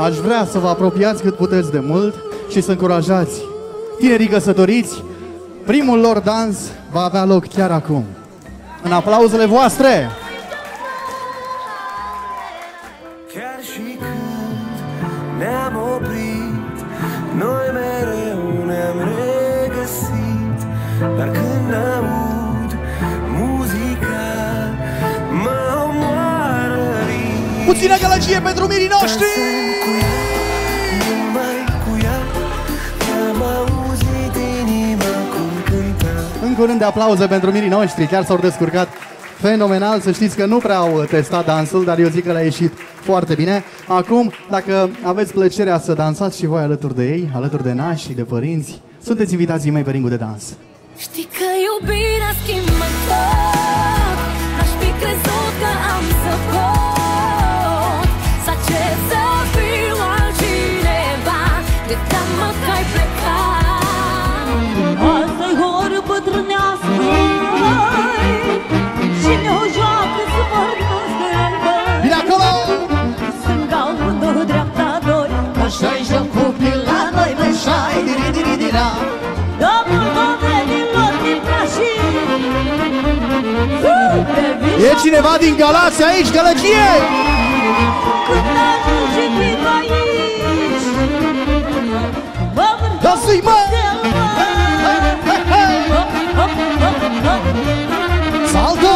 Aș vrea să vă apropiați cât puteți de mult și să încurajați tinerii căsătoriți. Primul lor dans va avea loc chiar acum. În aplauzele voastre! Chiar și când ne-am oprit, noi mereu ne-am regăsit. Dar când aud muzica, mă omoară rit. Puțină gălăgie pentru mirii noștri! În curând de aplauze pentru mirii noștri, chiar s-au descurcat fenomenal. Să știți că nu prea au testat dansul, dar eu zic că le-a ieșit foarte bine. Acum, dacă aveți plăcerea să dansați și voi alături de ei, alături de nași și de părinți, sunteți invitații mei pe ringul de dans. Știi că iubirea schimbă tot, n-aș fi crezut că am să pot să cer să fiu altcineva, de teamă că ai plecat. Asta-i horă bătrânească și ne-o joacă să vorbească. Bine acolo! Stânga unul, dreapta doi, Așa-i jocul la noi, așa-i diri-diri-dira. domnul domenilor din Brașii. E cineva din Galați aici, gălăgie? Când ajunge vin aici, mă Da-ți-i, mă! Salto!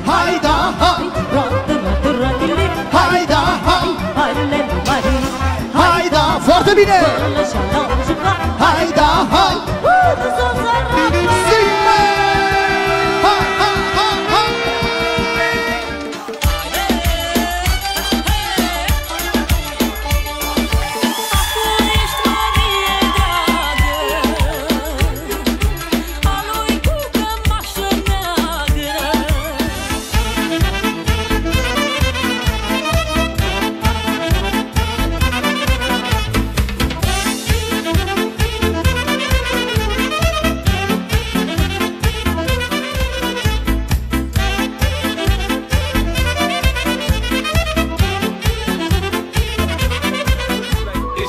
Hai da, hai! Hai da, hai! Hai da, foarte bine! Hai da, hai! Zi-me! Hai, hai, hai, hai!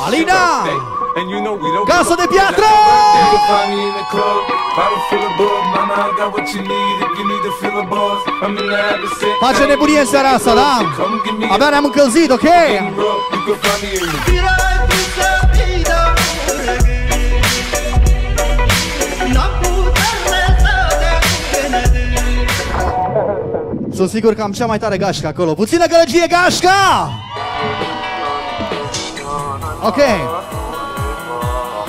Alina! Casă de piatră! Face nebunie în seara asta, da? Abia ne-am încălzit, ok? Sunt sigur că am cea mai tare gașcă acolo. Puțină gălăgie, gașca! Ok.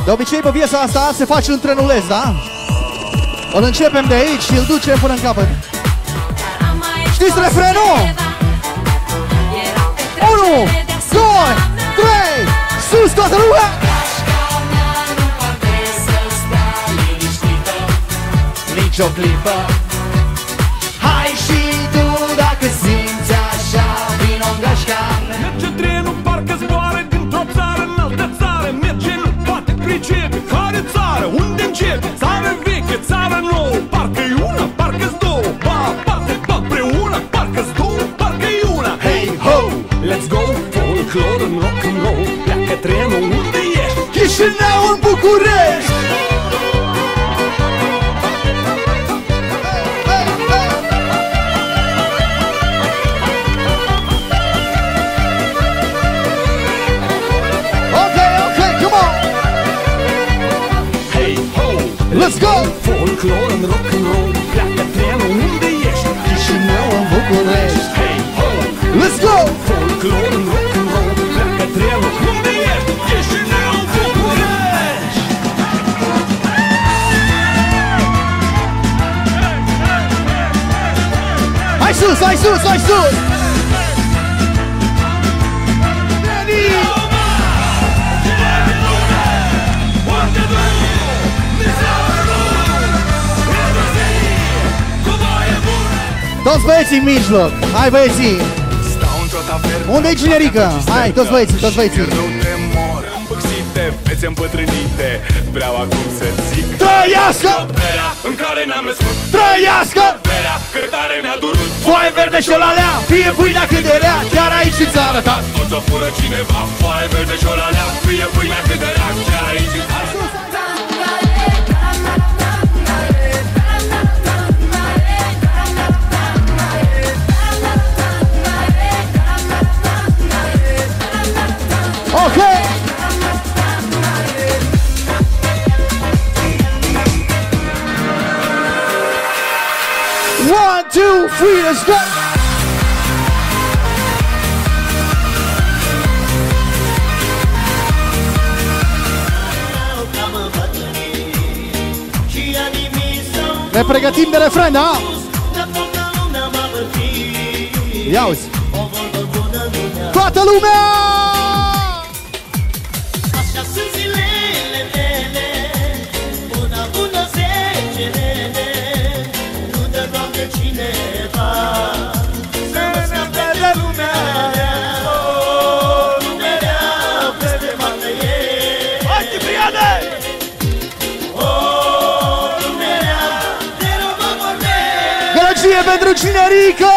De obicei pe piesa asta se face un trenuleț, da? Îl începem de aici și îl ducem până în capăt. Știți refrenul? 1, 2, 3, sus toată lumea! Nici o clipă. Hai și tu dacă simți așa, vino-n gașca. Merge trenul, parcă zboară dintr-o țară în altă țară. Merge, nu poate pricepe care țară, unde începe. Țară veche, țară nouă, parcă-i una, parcă-s două. Ba aparte, ba împreună, parcă-s două, parcă-i una. Hey ho, let's go, folclor în rock'n'roll. Pleacă trenul, unde ești? Chișinău în București! Let's go! Folclor în rock'n'roll. Pleacă trenul, unde ești? Chișinău în București. Hey ho, Let's go! folclor în rock'n'roll. Pleacă trenul, unde ești? Chișinău, București! Hai sus, hai sus, hai sus! Toți băieții în mijloc! Hai băieții! Unde-i cinerică? Hai, toți băieții, toți băieții! frumusețe împătrânite. Vreau acum să zic: Trăiască berea în care ne-am născut, Trăiască berea cât tare ne-a durut, foaie verde și o lalea, fie pâinea cât de rea, chiar aici în țară ta. toți o fură cineva. Foaie verde și o lalea, fie pâinea cât de rea, chiar aici în țară. Okay. 1, 2, 3, let's go. Ne pregătim de refren, da? Ia uzi. Toată lumea! Așa sunt zilele mele, una bună 10 nene, nu dă Doamne cineva să mă scape de lumea rea, lumea rea peste mată e. Hai, Cipriane! Lumea rea, te rog mă vorbesc. Gălăgie pentru Cinerică!